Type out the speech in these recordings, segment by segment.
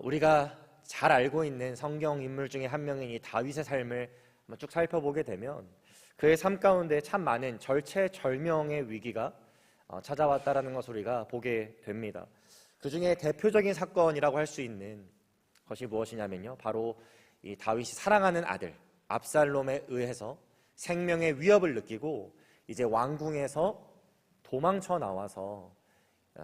우리가 잘 알고 있는 성경 인물 중에 한 명인 이 다윗의 삶을 한번 쭉 살펴보게 되면 그의 삶 가운데 참 많은 절체절명의 위기가 찾아왔다라는 것을 우리가 보게 됩니다. 그 중에 대표적인 사건이라고 할 수 있는 것이 무엇이냐면요, 바로 이 다윗이 사랑하는 아들 압살롬에 의해서 생명의 위협을 느끼고 이제 왕궁에서 도망쳐 나와서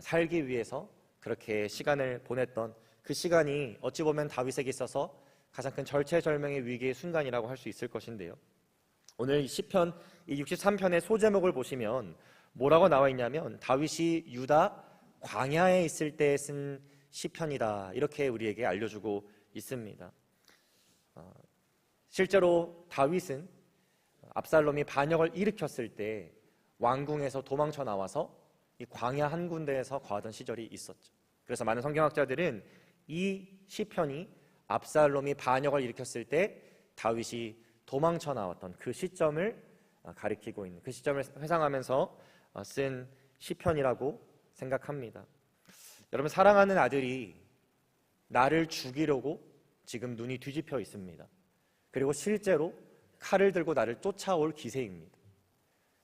살기 위해서 그렇게 시간을 보냈던 그 시간이 어찌 보면 다윗에게 있어서 가장 큰 절체절명의 위기의 순간이라고 할 수 있을 것인데요, 오늘 이 시편 이 63편의 소제목을 보시면 뭐라고 나와 있냐면 다윗이 유다 광야에 있을 때 쓴 시편이다, 이렇게 우리에게 알려주고 있습니다. 실제로 다윗은 압살롬이 반역을 일으켰을 때 왕궁에서 도망쳐 나와서 이 광야 한 군데에서 거하던 시절이 있었죠. 그래서 많은 성경학자들은 이 시편이 압살롬이 반역을 일으켰을 때 다윗이 도망쳐 나왔던 그 시점을 가리키고 있는, 그 시점을 회상하면서 쓴 시편이라고 생각합니다. 여러분, 사랑하는 아들이 나를 죽이려고 지금 눈이 뒤집혀 있습니다. 그리고 실제로 칼을 들고 나를 쫓아올 기세입니다.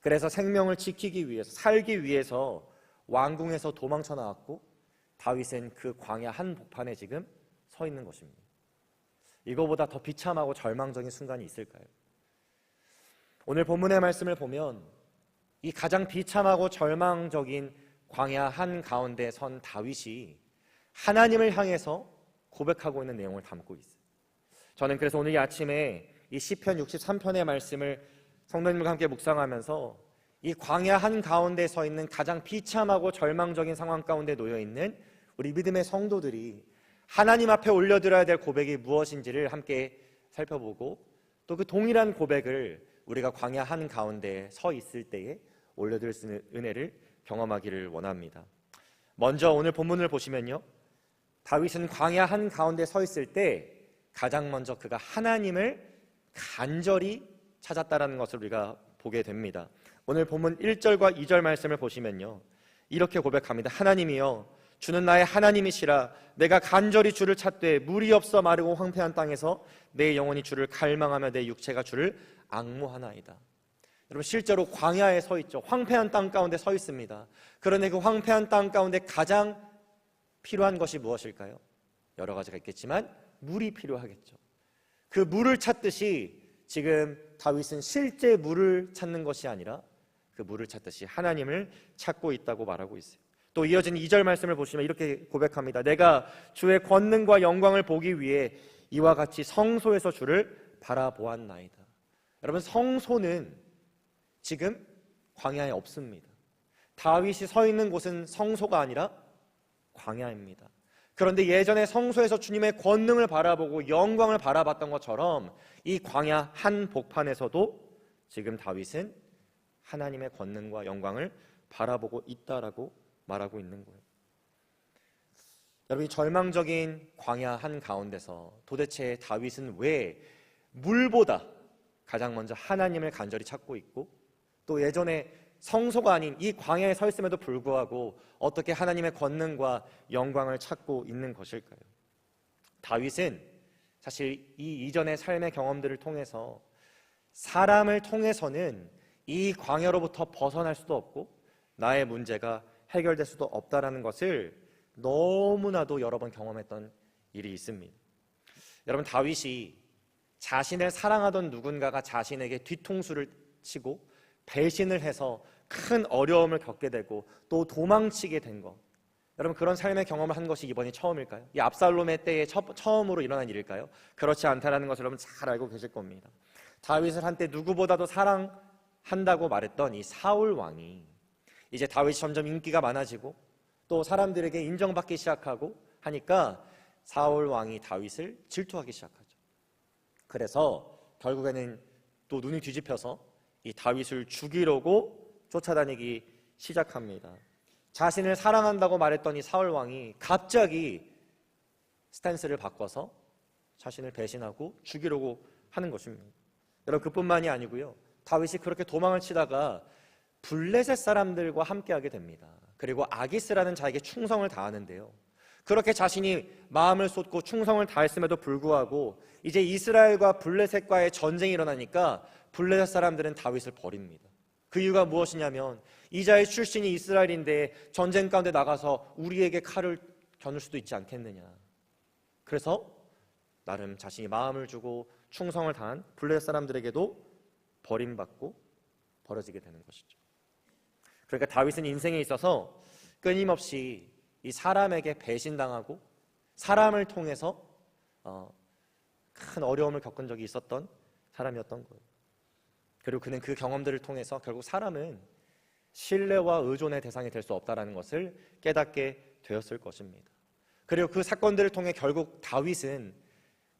그래서 생명을 지키기 위해서, 살기 위해서 왕궁에서 도망쳐 나왔고 다윗은 그 광야 한복판에 지금 서 있는 것입니다. 이거보다 더 비참하고 절망적인 순간이 있을까요? 오늘 본문의 말씀을 보면 이 가장 비참하고 절망적인 광야 한가운데 선 다윗이 하나님을 향해서 고백하고 있는 내용을 담고 있어요. 저는 그래서 오늘 이 아침에 이 시편 63편의 말씀을 성도님과 함께 묵상하면서 이 광야 한가운데 서 있는 가장 비참하고 절망적인 상황 가운데 놓여 있는 우리 믿음의 성도들이 하나님 앞에 올려드려야 될 고백이 무엇인지를 함께 살펴보고, 또 그 동일한 고백을 우리가 광야 한가운데 서 있을 때에 올려드릴 수 있는 은혜를 경험하기를 원합니다. 먼저 오늘 본문을 보시면요, 다윗은 광야 한가운데 서 있을 때 가장 먼저 그가 하나님을 간절히 찾았다라는 것을 우리가 보게 됩니다. 오늘 본문 1절과 2절 말씀을 보시면요, 이렇게 고백합니다. 하나님이여, 주는 나의 하나님이시라. 내가 간절히 주를 찾되 물이 없어 마르고 황폐한 땅에서 내 영혼이 주를 갈망하며 내 육체가 주를 앙무하나이다. 여러분, 실제로 광야에 서 있죠. 황폐한 땅 가운데 서 있습니다. 그런데 그 황폐한 땅 가운데 가장 필요한 것이 무엇일까요? 여러 가지가 있겠지만 물이 필요하겠죠. 그 물을 찾듯이 지금 다윗은 실제 물을 찾는 것이 아니라 그 물을 찾듯이 하나님을 찾고 있다고 말하고 있어요. 또 이어진 2절 말씀을 보시면 이렇게 고백합니다. 내가 주의 권능과 영광을 보기 위해 이와 같이 성소에서 주를 바라보았나이다. 여러분, 성소는 지금 광야에 없습니다. 다윗이 서 있는 곳은 성소가 아니라 광야입니다. 그런데 예전에 성소에서 주님의 권능을 바라보고 영광을 바라봤던 것처럼 이 광야 한복판에서도 지금 다윗은 하나님의 권능과 영광을 바라보고 있다라고 말하고 있는 거예요. 여러분, 이 절망적인 광야 한가운데서 도대체 다윗은 왜 물보다 가장 먼저 하나님을 간절히 찾고 있고, 또 예전에 성소가 아닌 이 광야에 서 있음에도 불구하고 어떻게 하나님의 권능과 영광을 찾고 있는 것일까요? 다윗은 사실 이 이전의 삶의 경험들을 통해서 사람을 통해서는 이 광야로부터 벗어날 수도 없고 나의 문제가 해결될 수도 없다라는 것을 너무나도 여러 번 경험했던 일이 있습니다. 여러분, 다윗이 자신을 사랑하던 누군가가 자신에게 뒤통수를 치고 배신을 해서 큰 어려움을 겪게 되고 또 도망치게 된 것, 여러분, 그런 삶의 경험을 한 것이 이번이 처음일까요? 이 압살롬의 때에 처음으로 일어난 일일까요? 그렇지 않다는 것을 여러분 잘 알고 계실 겁니다. 다윗을 한때 누구보다도 사랑한다고 말했던 이 사울 왕이 이제 다윗이 점점 인기가 많아지고 또 사람들에게 인정받기 시작하고 하니까 사울 왕이 다윗을 질투하기 시작하죠. 그래서 결국에는 또 눈이 뒤집혀서 이 다윗을 죽이려고 쫓아다니기 시작합니다. 자신을 사랑한다고 말했던 이 사울 왕이 갑자기 스탠스를 바꿔서 자신을 배신하고 죽이려고 하는 것입니다. 여러분, 그뿐만이 아니고요, 다윗이 그렇게 도망을 치다가 블레셋 사람들과 함께하게 됩니다. 그리고 아기스라는 자에게 충성을 다하는데요, 그렇게 자신이 마음을 쏟고 충성을 다했음에도 불구하고 이제 이스라엘과 블레셋과의 전쟁이 일어나니까 블레셋 사람들은 다윗을 버립니다. 그 이유가 무엇이냐면 이자의 출신이 이스라엘인데 전쟁 가운데 나가서 우리에게 칼을 겨눌 수도 있지 않겠느냐. 그래서 나름 자신이 마음을 주고 충성을 다한 블레셋 사람들에게도 버림받고 벌어지게 되는 것이죠. 그러니까 다윗은 인생에 있어서 끊임없이 이 사람에게 배신당하고 사람을 통해서 큰 어려움을 겪은 적이 있었던 사람이었던 거예요. 그리고 그는 그 경험들을 통해서 결국 사람은 신뢰와 의존의 대상이 될 수 없다는 것을 깨닫게 되었을 것입니다. 그리고 그 사건들을 통해 결국 다윗은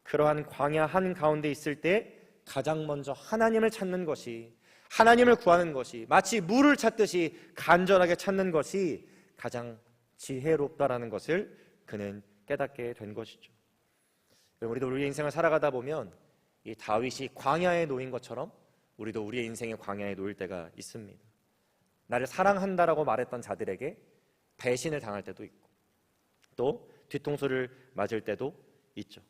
그러한 광야 한가운데 있을 때 가장 먼저 하나님을 찾는 것이, 하나님을 구하는 것이, 마치 물을 찾듯이 간절하게 찾는 것이 가장 지혜롭다라는 것을 그는 깨닫게 된 것이죠. 우리도 우리의 인생을 살아가다 보면 이 다윗이 광야에 놓인 것처럼 우리도 우리의 인생의 광야에 놓일 때가 있습니다. 나를 사랑한다라고 말했던 자들에게 배신을 당할 때도 있고 또 뒤통수를 맞을 때도 있죠.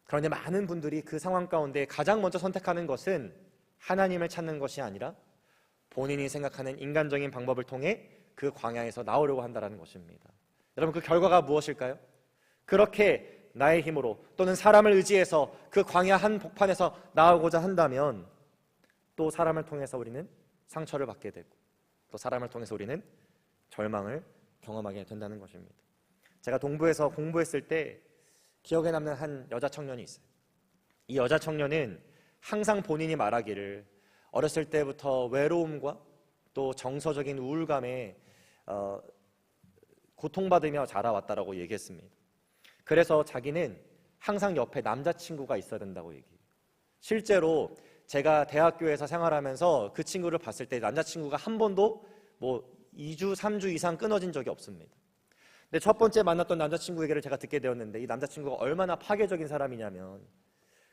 그런데 많은 분들이 그 상황 가운데 가장 먼저 선택하는 것은 하나님을 찾는 것이 아니라 본인이 생각하는 인간적인 방법을 통해 그 광야에서 나오려고 한다는 것입니다. 여러분, 그 결과가 무엇일까요? 그렇게 나의 힘으로 또는 사람을 의지해서 그 광야 한복판에서 나오고자 한다면 또 사람을 통해서 우리는 상처를 받게 되고 또 사람을 통해서 우리는 절망을 경험하게 된다는 것입니다. 제가 동부에서 공부했을 때 기억에 남는 한 여자 청년이 있어요. 이 여자 청년은 항상 본인이 말하기를 어렸을 때부터 외로움과 또 정서적인 우울감에 고통받으며 자라왔다라고 얘기했습니다. 그래서 자기는 항상 옆에 남자친구가 있어야 된다고 얘기해요. 실제로 제가 대학교에서 생활하면서 그 친구를 봤을 때 남자친구가 한 번도 2주, 3주 이상 끊어진 적이 없습니다. 근데 첫 번째 만났던 남자친구 얘기를 제가 듣게 되었는데 이 남자친구가 얼마나 파괴적인 사람이냐면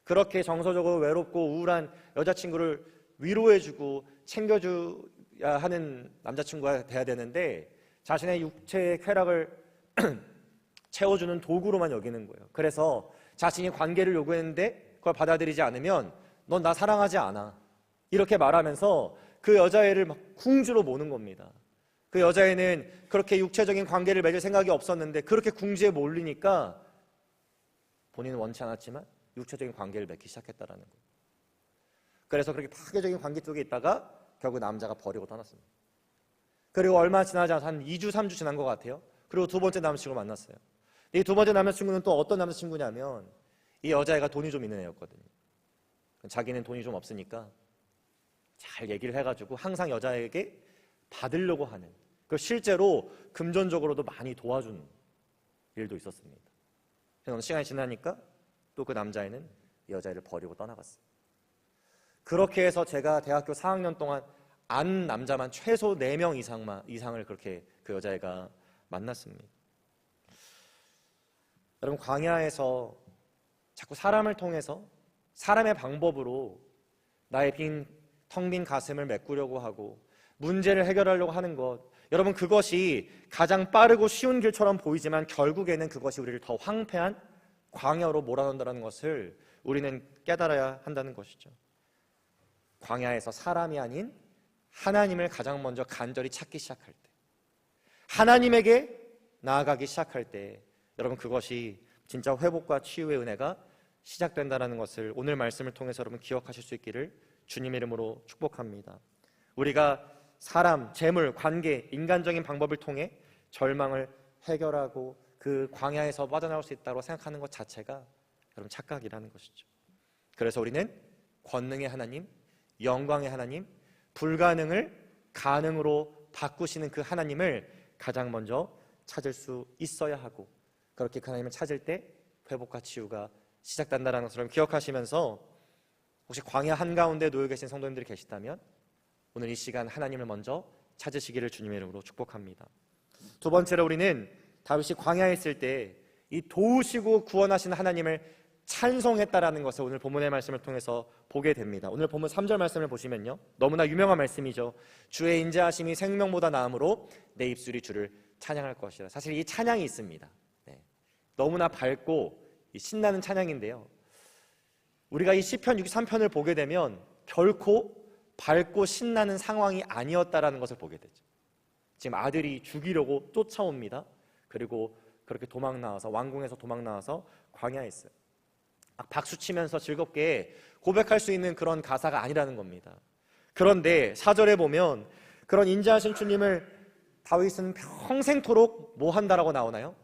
그렇게 정서적으로 외롭고 우울한 여자친구를 위로해주고 챙겨줘야 하는 남자친구가 돼야 되는데 자신의 육체의 쾌락을 채워주는 도구로만 여기는 거예요. 그래서 자신이 관계를 요구했는데 그걸 받아들이지 않으면 넌 나 사랑하지 않아 이렇게 말하면서 그 여자애를 막 궁지로 모는 겁니다. 그 여자애는 그렇게 육체적인 관계를 맺을 생각이 없었는데 그렇게 궁지에 몰리니까 본인은 원치 않았지만 육체적인 관계를 맺기 시작했다라는 거예요. 그래서 그렇게 파괴적인 관계 속에 있다가 결국 남자가 버리고 떠났습니다. 그리고 얼마 지나지 않아서 한 2주, 3주 지난 것 같아요. 그리고 두 번째 남자친구를 만났어요. 이 두 번째 남자친구는 또 어떤 남자친구냐면 이 여자애가 돈이 좀 있는 애였거든요. 자기는 돈이 좀 없으니까 잘 얘기를 해가지고 항상 여자에게 받으려고 하는, 그 실제로 금전적으로도 많이 도와준 일도 있었습니다. 그래서 시간이 지나니까 또 그 남자애는 이 여자애를 버리고 떠나갔어요. 그렇게 해서 제가 대학교 4학년 동안 안 남자만 최소 4명 이상을 그렇게 그 여자애가 만났습니다. 여러분, 광야에서 자꾸 사람을 통해서 사람의 방법으로 나의 텅 빈 가슴을 메꾸려고 하고 문제를 해결하려고 하는 것, 여러분, 그것이 가장 빠르고 쉬운 길처럼 보이지만 결국에는 그것이 우리를 더 황폐한 광야로 몰아넣는다는 것을 우리는 깨달아야 한다는 것이죠. 광야에서 사람이 아닌 하나님을 가장 먼저 간절히 찾기 시작할 때, 하나님에게 나아가기 시작할 때 여러분, 그것이 진짜 회복과 치유의 은혜가 시작된다는 것을 오늘 말씀을 통해서 여러분 기억하실 수 있기를 주님의 이름으로 축복합니다. 우리가 사람, 재물, 관계, 인간적인 방법을 통해 절망을 해결하고 그 광야에서 빠져나올 수 있다고 생각하는 것 자체가 여러분 착각이라는 것이죠. 그래서 우리는 권능의 하나님, 영광의 하나님, 불가능을 가능으로 바꾸시는 그 하나님을 가장 먼저 찾을 수 있어야 하고, 그렇게 그 하나님을 찾을 때 회복과 치유가 시작된다는 것을 기억하시면서 혹시 광야 한가운데 놓여 계신 성도님들이 계시다면 오늘 이 시간 하나님을 먼저 찾으시기를 주님의 이름으로 축복합니다. 두 번째로 우리는 다윗이 광야에 있을 때 이 도우시고 구원하시는 하나님을 찬송했다라는 것을 오늘 본문의 말씀을 통해서 보게 됩니다. 오늘 본문 3절 말씀을 보시면요, 너무나 유명한 말씀이죠. 주의 인자하심이 생명보다 나음으로 내 입술이 주를 찬양할 것이라. 사실 이 찬양이 있습니다. 너무나 밝고 신나는 찬양인데요. 우리가 이 시편 63편을 보게 되면 결코 밝고 신나는 상황이 아니었다라는 것을 보게 되죠. 지금 아들이 죽이려고 쫓아옵니다. 그리고 그렇게 도망 나와서 왕궁에서 도망 나와서 광야에 있어요. 박수 치면서 즐겁게 고백할 수 있는 그런 가사가 아니라는 겁니다. 그런데 4절에 보면 그런 인자하신 주님을 다윗은 평생토록 뭐 한다라고 나오나요?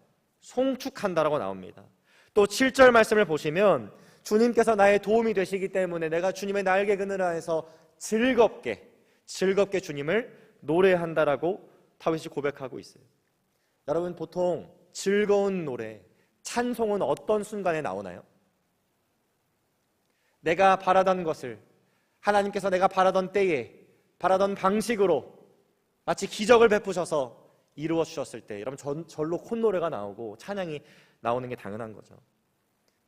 송축한다라고 나옵니다. 또 7절 말씀을 보시면 주님께서 나의 도움이 되시기 때문에 내가 주님의 날개 그늘 아래서 즐겁게 주님을 노래한다라고 다윗이 고백하고 있어요. 여러분, 보통 즐거운 노래, 찬송은 어떤 순간에 나오나요? 내가 바라던 것을 하나님께서 내가 바라던 때에 바라던 방식으로 마치 기적을 베푸셔서 이루어 주셨을 때, 여러분 절로 콧노래가 나오고 찬양이 나오는 게 당연한 거죠.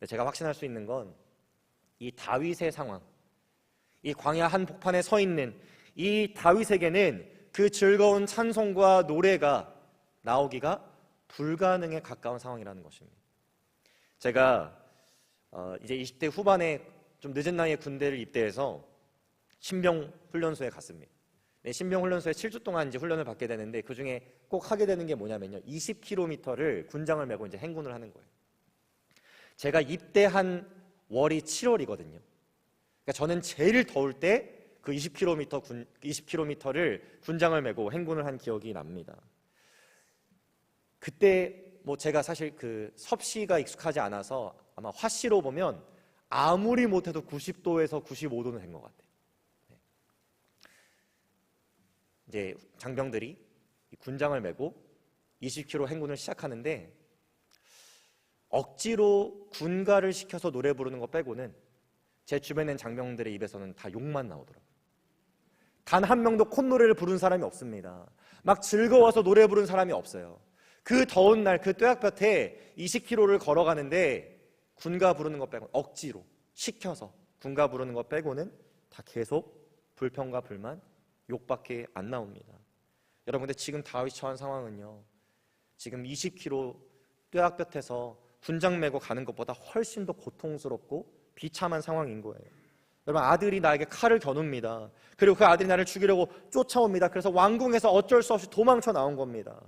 제가 확신할 수 있는 건 이 다윗의 상황, 이 광야 한복판에 서 있는 이 다윗에게는 그 즐거운 찬송과 노래가 나오기가 불가능에 가까운 상황이라는 것입니다. 제가 이제 20대 후반에 좀 늦은 나이에 군대를 입대해서 신병 훈련소에 갔습니다. 신병 훈련소에 7주 동안 이제 훈련을 받게 되는데 그 중에 꼭 하게 되는 게 뭐냐면요, 20km를 군장을 메고 이제 행군을 하는 거예요. 제가 입대한 월이 7월이거든요. 그러니까 저는 제일 더울 때 그 20km를 군장을 메고 행군을 한 기억이 납니다. 그때 뭐 제가 사실 그 섭씨가 익숙하지 않아서 아마 화씨로 보면 아무리 못해도 90도에서 95도는 된 것 같아요. 이제 장병들이 군장을 메고 20km 행군을 시작하는데 억지로 군가를 시켜서 노래 부르는 거 빼고는 제 주변에 있는 장병들의 입에서는 다 욕만 나오더라고요. 단 한 명도 콧노래를 부른 사람이 없습니다. 막 즐거워서 노래 부른 사람이 없어요. 그 더운 날 그 뙤약볕에 20km를 걸어가는데 군가 부르는 거 빼고 억지로 시켜서 군가 부르는 거 빼고는 다 계속 불평과 불만, 욕밖에 안 나옵니다. 여러분, 근데 지금 다윗이 처한 상황은요, 지금 20km 뙤약볕에서 군장 메고 가는 것보다 훨씬 더 고통스럽고 비참한 상황인 거예요. 여러분, 아들이 나에게 칼을 겨눕니다. 그리고 그 아들이 나를 죽이려고 쫓아옵니다. 그래서 왕궁에서 어쩔 수 없이 도망쳐 나온 겁니다.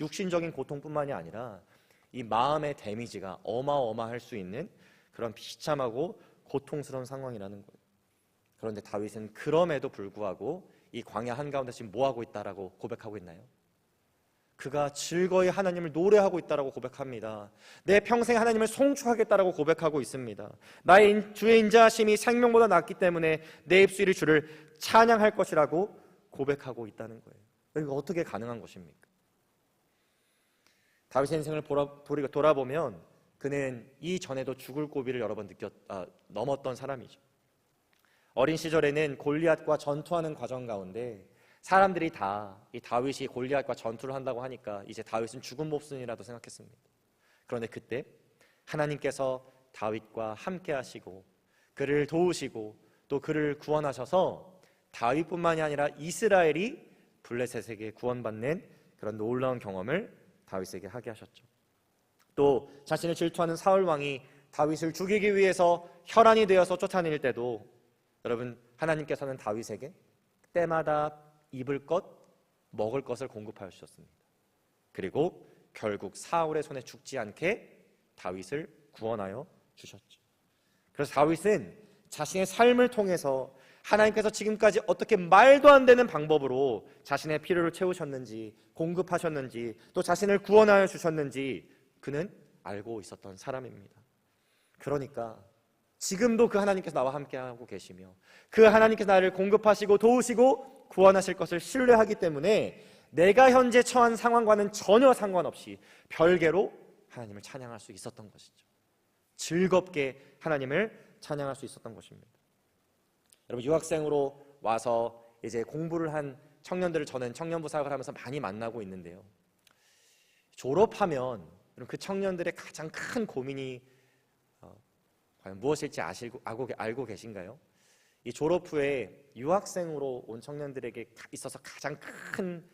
육신적인 고통뿐만이 아니라 이 마음의 데미지가 어마어마할 수 있는 그런 비참하고 고통스러운 상황이라는 거예요. 그런데 다윗은 그럼에도 불구하고 이 광야 한가운데 지금 뭐하고 있다라고 고백하고 있나요? 그가 즐거이 하나님을 노래하고 있다라고 고백합니다. 내 평생 하나님을 송축하겠다라고 고백하고 있습니다. 나의 주의 인자하심이 생명보다 낫기 때문에 내 입술이 주를 찬양할 것이라고 고백하고 있다는 거예요. 이거 어떻게 가능한 것입니까? 다윗의 인생을 돌아보면 그는 이전에도 죽을 고비를 여러 번 넘었던 사람이죠. 어린 시절에는 골리앗과 전투하는 과정 가운데 사람들이 다 이 다윗이 골리앗과 전투를 한다고 하니까 이제 다윗은 죽은 목숨이라도 생각했습니다. 그런데 그때 하나님께서 다윗과 함께 하시고 그를 도우시고 또 그를 구원하셔서 다윗뿐만이 아니라 이스라엘이 블레셋에게 구원받는 그런 놀라운 경험을 다윗에게 하게 하셨죠. 또 자신을 질투하는 사울 왕이 다윗을 죽이기 위해서 혈안이 되어서 쫓아낼 때도 여러분, 하나님께서는 다윗에게 때마다 입을 것, 먹을 것을 공급하여 주셨습니다. 그리고 결국 사울의 손에 죽지 않게 다윗을 구원하여 주셨죠. 그래서 다윗은 자신의 삶을 통해서 하나님께서 지금까지 어떻게 말도 안 되는 방법으로 자신의 필요를 채우셨는지, 공급하셨는지, 또 자신을 구원하여 주셨는지 그는 알고 있었던 사람입니다. 그러니까 지금도 그 하나님께서 나와 함께하고 계시며 그 하나님께서 나를 공급하시고 도우시고 구원하실 것을 신뢰하기 때문에 내가 현재 처한 상황과는 전혀 상관없이 별개로 하나님을 찬양할 수 있었던 것이죠. 즐겁게 하나님을 찬양할 수 있었던 것입니다. 여러분, 유학생으로 와서 이제 공부를 한 청년들을 저는 청년부 사역을 하면서 많이 만나고 있는데요. 졸업하면 그 청년들의 가장 큰 고민이 과연 무엇일지 알고 계신가요? 이 졸업 후에 유학생으로 온 청년들에게 있어서 가장 큰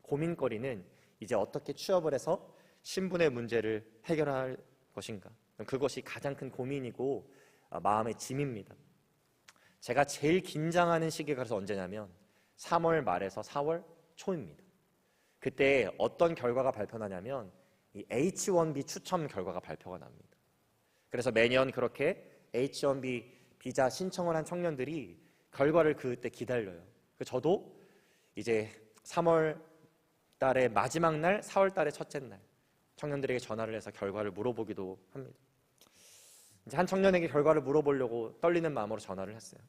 고민거리는 이제 어떻게 취업을 해서 신분의 문제를 해결할 것인가? 그것이 가장 큰 고민이고 마음의 짐입니다. 제가 제일 긴장하는 시기가 그래서 언제냐면 3월 말에서 4월 초입니다. 그때 어떤 결과가 발표나냐면 이 H1B 추첨 결과가 발표가 납니다. 그래서 매년 그렇게 H1B 비자 신청을 한 청년들이 결과를 그때 기다려요. 저도 이제 3월 달의 마지막 날, 4월 달의 첫째 날 청년들에게 전화를 해서 결과를 물어보기도 합니다. 이제 한 청년에게 결과를 물어보려고 떨리는 마음으로 전화를 했어요.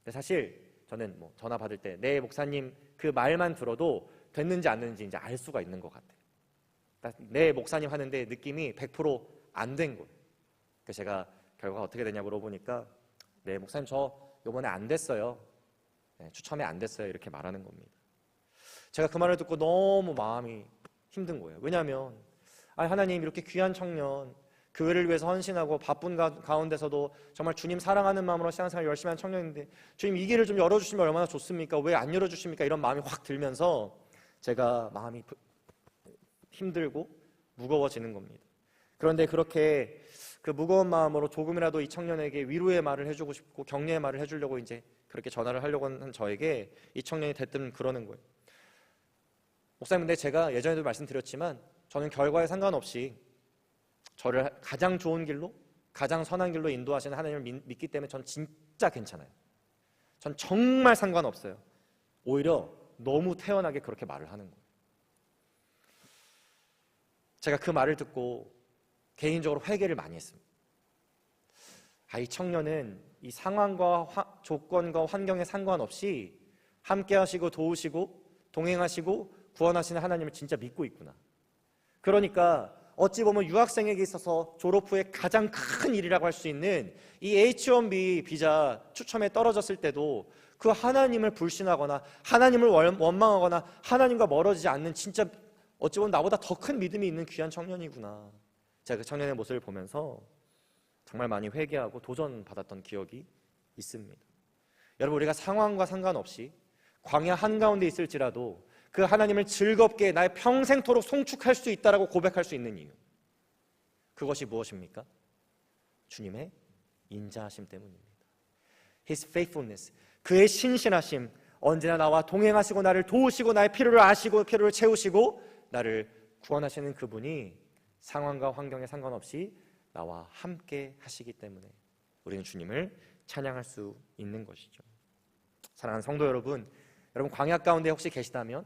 근데 사실 저는 전화 받을 때 네 목사님 그 말만 들어도 됐는지 안 됐는지 이제 알 수가 있는 것 같아요. 네 목사님 하는데 느낌이 100% 안 된 거예요. 그래서 제가 결과가 어떻게 되냐 물어보니까 네 목사님 저 이번에 안 됐어요. 네, 추첨이 안 됐어요. 이렇게 말하는 겁니다. 제가 그 말을 듣고 너무 마음이 힘든 거예요. 왜냐하면 하나님 이렇게 귀한 청년 교회를 위해서 헌신하고 바쁜 가운데서도 정말 주님 사랑하는 마음으로 신앙생활 열심히 한 청년인데 주님 이 길을 좀 열어주시면 얼마나 좋습니까? 왜 안 열어주십니까? 이런 마음이 확 들면서 제가 마음이 힘들고 무거워지는 겁니다. 그런데 그렇게 그 무거운 마음으로 조금이라도 이 청년에게 위로의 말을 해주고 싶고 격려의 말을 해주려고 이제 그렇게 전화를 하려고 한 저에게 이 청년이 대뜸 그러는 거예요. 목사님, 근데 제가 예전에도 말씀드렸지만 저는 결과에 상관없이 저를 가장 좋은 길로 가장 선한 길로 인도하시는 하나님을 믿기 때문에 전 진짜 괜찮아요. 전 정말 상관없어요. 오히려 너무 태연하게 그렇게 말을 하는 거예요. 제가 그 말을 듣고 개인적으로 회개를 많이 했습니다. 이 청년은 이 상황과 조건과 환경에 상관없이 함께 하시고 도우시고 동행하시고 구원하시는 하나님을 진짜 믿고 있구나. 그러니까 어찌 보면 유학생에게 있어서 졸업 후에 가장 큰 일이라고 할 수 있는 이 H1B 비자 추첨에 떨어졌을 때도 그 하나님을 불신하거나 하나님을 원망하거나 하나님과 멀어지지 않는 진짜 어찌 보면 나보다 더 큰 믿음이 있는 귀한 청년이구나. 제가 그 청년의 모습을 보면서 정말 많이 회개하고 도전받았던 기억이 있습니다. 여러분, 우리가 상황과 상관없이 광야 한가운데 있을지라도 그 하나님을 즐겁게 나의 평생토록 송축할 수 있다라고 고백할 수 있는 이유, 그것이 무엇입니까? 주님의 인자하심 때문입니다. His faithfulness, 그의 신실하심, 언제나 나와 동행하시고 나를 도우시고 나의 필요를 아시고 필요를 채우시고 나를 구원하시는 그분이 상황과 환경에 상관없이 나와 함께 하시기 때문에 우리는 주님을 찬양할 수 있는 것이죠. 사랑하는 성도 여러분, 여러분 광야 가운데 혹시 계시다면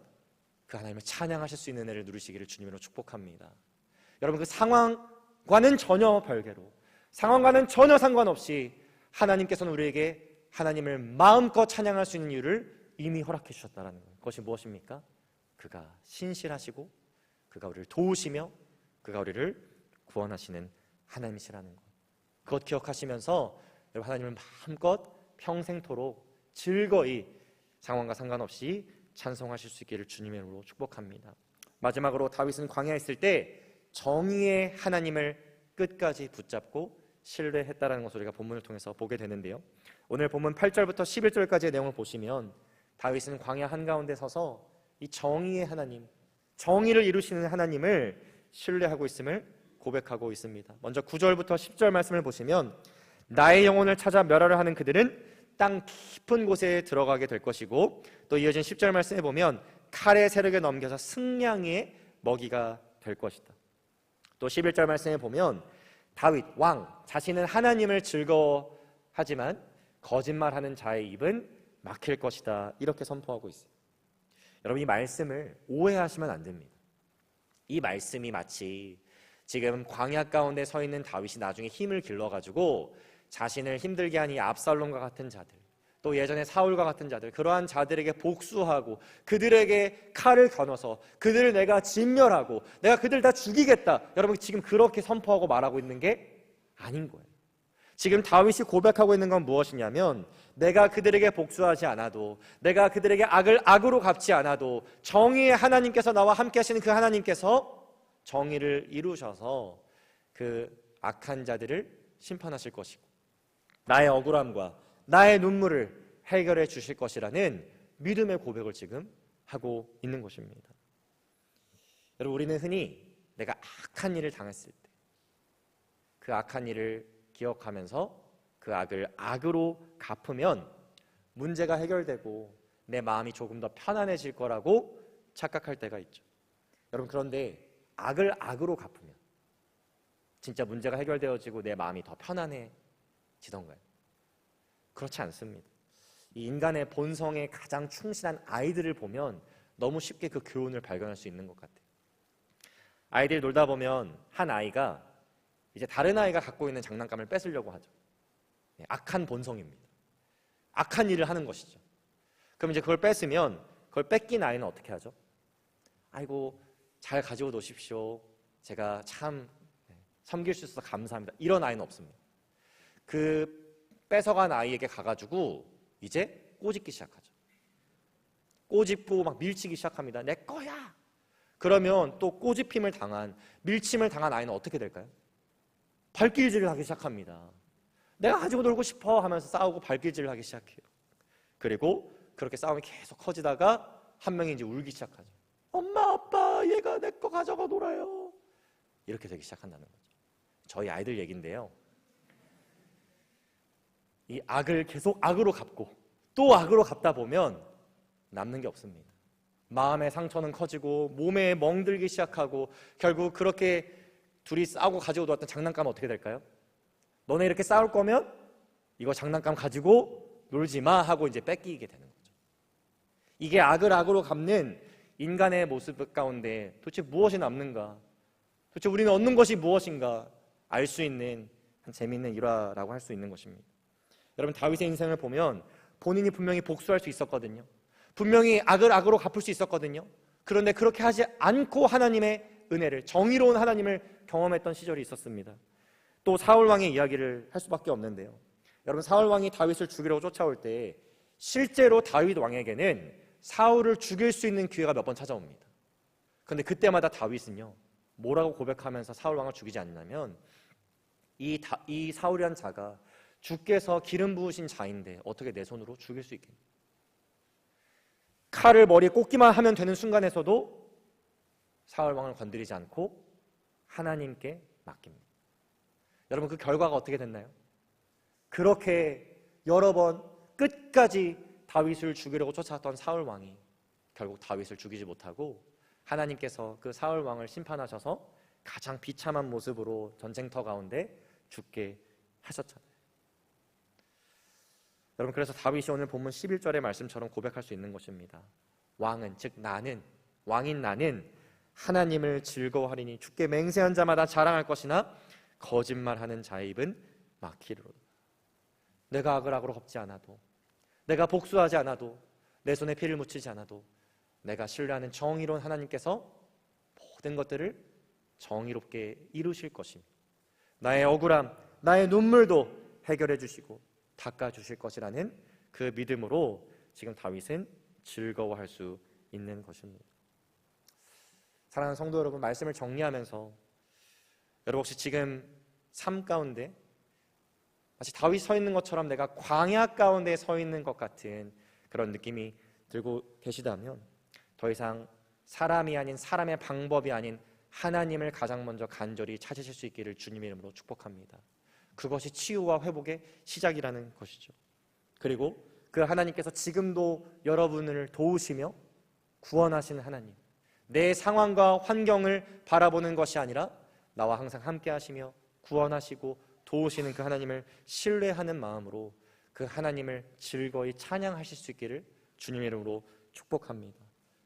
그 하나님을 찬양하실 수 있는 은혜를 누리시기를 주님으로 축복합니다. 여러분, 그 상황과는 전혀 별개로, 상황과는 전혀 상관없이 하나님께서는 우리에게 하나님을 마음껏 찬양할 수 있는 이유를 이미 허락해 주셨다는 것. 그것이 무엇입니까? 그가 신실하시고 그가 우리를 도우시며 그가 우리를 구원하시는 하나님이시라는 것. 그것 기억하시면서 여러분, 하나님을 마음껏 평생토록 즐거이 상황과 상관없이 찬송하실 수 있기를 주님의 이름으로 축복합니다. 마지막으로 다윗은 광야에 있을 때 정의의 하나님을 끝까지 붙잡고 신뢰했다라는 것을 우리가 본문을 통해서 보게 되는데요, 오늘 본문 8절부터 11절까지의 내용을 보시면 다윗은 광야 한가운데 서서 이 정의의 하나님, 정의를 이루시는 하나님을 신뢰하고 있음을 고백하고 있습니다. 먼저 9절부터 10절 말씀을 보시면 나의 영혼을 찾아 멸하려 하는 그들은 땅 깊은 곳에 들어가게 될 것이고, 또 이어진 10절 말씀에 보면 칼의 세력에 넘겨서 승량의 먹이가 될 것이다. 또 11절 말씀에 보면 다윗 왕 자신은 하나님을 즐거워하지만 거짓말하는 자의 입은 막힐 것이다, 이렇게 선포하고 있어요. 여러분, 이 말씀을 오해하시면 안 됩니다. 이 말씀이 마치 지금 광야 가운데 서 있는 다윗이 나중에 힘을 길러가지고 자신을 힘들게 한 이 압살롬과 같은 자들, 또 예전에 사울과 같은 자들, 그러한 자들에게 복수하고 그들에게 칼을 겨눠서 그들을 내가 진멸하고 내가 그들 다 죽이겠다, 여러분 지금 그렇게 선포하고 말하고 있는 게 아닌 거예요. 지금 다윗이 고백하고 있는 건 무엇이냐면, 내가 그들에게 복수하지 않아도, 내가 그들에게 악을 악으로 갚지 않아도 정의의 하나님께서 나와 함께 하시는 그 하나님께서 정의를 이루셔서 그 악한 자들을 심판하실 것이고 나의 억울함과 나의 눈물을 해결해 주실 것이라는 믿음의 고백을 지금 하고 있는 것입니다. 여러분, 우리는 흔히 내가 악한 일을 당했을 때 그 악한 일을 기억하면서 그 악을 악으로 갚으면 문제가 해결되고 내 마음이 조금 더 편안해질 거라고 착각할 때가 있죠. 여러분, 그런데 악을 악으로 갚으면 진짜 문제가 해결되어지고 내 마음이 더 편안해지던가요? 그렇지 않습니다. 이 인간의 본성에 가장 충실한 아이들을 보면 너무 쉽게 그 교훈을 발견할 수 있는 것 같아요. 아이들이 놀다 보면 한 아이가 이제 다른 아이가 갖고 있는 장난감을 뺏으려고 하죠. 악한 본성입니다. 악한 일을 하는 것이죠. 그럼 이제 그걸 뺏으면 그걸 뺏긴 아이는 어떻게 하죠? 아이고, 잘 가지고 노십시오. 제가 참 섬길 수 있어서 감사합니다. 이런 아이는 없습니다. 그 뺏어간 아이에게 가가지고 이제 꼬집기 시작하죠. 꼬집고 막 밀치기 시작합니다. 내 거야. 그러면 또 꼬집힘을 당한, 밀침을 당한 아이는 어떻게 될까요? 발길질을 하기 시작합니다. 내가 가지고 놀고 싶어 하면서 싸우고 발길질을 하기 시작해요. 그리고 그렇게 싸움이 계속 커지다가 한 명이 이제 울기 시작하죠. 엄마, 아빠, 얘가 내 거 가져가 놀아요. 이렇게 되기 시작한다는 거죠. 저희 아이들 얘기인데요. 이 악을 계속 악으로 갚고 또 악으로 갚다 보면 남는 게 없습니다. 마음의 상처는 커지고 몸에 멍들기 시작하고 결국 그렇게 둘이 싸우고 가지고 놀았던 장난감은 어떻게 될까요? 너네 이렇게 싸울 거면 이거 장난감 가지고 놀지 마 하고 이제 뺏기게 되는 거죠. 이게 악을 악으로 갚는 인간의 모습 가운데 도대체 무엇이 남는가? 도대체 우리는 얻는 것이 무엇인가? 알 수 있는 한 재미있는 일화라고 할 수 있는 것입니다. 여러분, 다윗의 인생을 보면 본인이 분명히 복수할 수 있었거든요. 분명히 악을 악으로 갚을 수 있었거든요. 그런데 그렇게 하지 않고 하나님의 은혜를, 정의로운 하나님을 경험했던 시절이 있었습니다. 또 사울 왕의 이야기를 할 수밖에 없는데요. 여러분, 사울 왕이 다윗을 죽이려고 쫓아올 때 실제로 다윗 왕에게는 사울을 죽일 수 있는 기회가 몇 번 찾아옵니다. 그런데 그때마다 다윗은요, 뭐라고 고백하면서 사울 왕을 죽이지 않냐면 이 사울이란 자가 주께서 기름 부으신 자인데 어떻게 내 손으로 죽일 수 있겠냐. 칼을 머리에 꽂기만 하면 되는 순간에서도 사울 왕을 건드리지 않고 하나님께 맡깁니다. 여러분, 그 결과가 어떻게 됐나요? 그렇게 여러 번 끝까지 다윗을 죽이려고 쫓아왔던 사울 왕이 결국 다윗을 죽이지 못하고 하나님께서 그 사울 왕을 심판하셔서 가장 비참한 모습으로 전쟁터 가운데 죽게 하셨잖아요. 여러분, 그래서 다윗이 오늘 본문 11절의 말씀처럼 고백할 수 있는 것입니다. 왕은, 즉 나는, 왕인 나는 하나님을 즐거워하리니 주께 맹세한 자마다 자랑할 것이나 거짓말하는 자의 입은 막히리로다. 내가 악을 악으로 갚지 않아도, 내가 복수하지 않아도, 내 손에 피를 묻히지 않아도 내가 신뢰하는 정의로운 하나님께서 모든 것들을 정의롭게 이루실 것입니다. 나의 억울함, 나의 눈물도 해결해 주시고 닦아 주실 것이라는 그 믿음으로 지금 다윗은 즐거워할 수 있는 것입니다. 사랑하는 성도 여러분, 말씀을 정리하면서 여러분, 혹시 지금 삶 가운데 마치 다윗 서 있는 것처럼 내가 광야 가운데 서 있는 것 같은 그런 느낌이 들고 계시다면 더 이상 사람이 아닌, 사람의 방법이 아닌 하나님을 가장 먼저 간절히 찾으실 수 있기를 주님의 이름으로 축복합니다. 그것이 치유와 회복의 시작이라는 것이죠. 그리고 그 하나님께서 지금도 여러분을 도우시며 구원하시는 하나님, 내 상황과 환경을 바라보는 것이 아니라 나와 항상 함께 하시며 구원하시고 도우시는 그 하나님을 신뢰하는 마음으로 그 하나님을 즐거이 찬양하실 수 있기를 주님의 이름으로 축복합니다.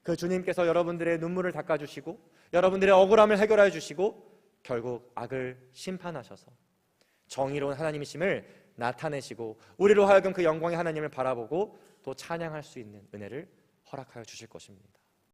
그 주님께서 여러분들의 눈물을 닦아주시고 여러분들의 억울함을 해결해 주시고 결국 악을 심판하셔서 정의로운 하나님이심을 나타내시고 우리로 하여금 그 영광의 하나님을 바라보고 또 찬양할 수 있는 은혜를 허락하여 주실 것입니다.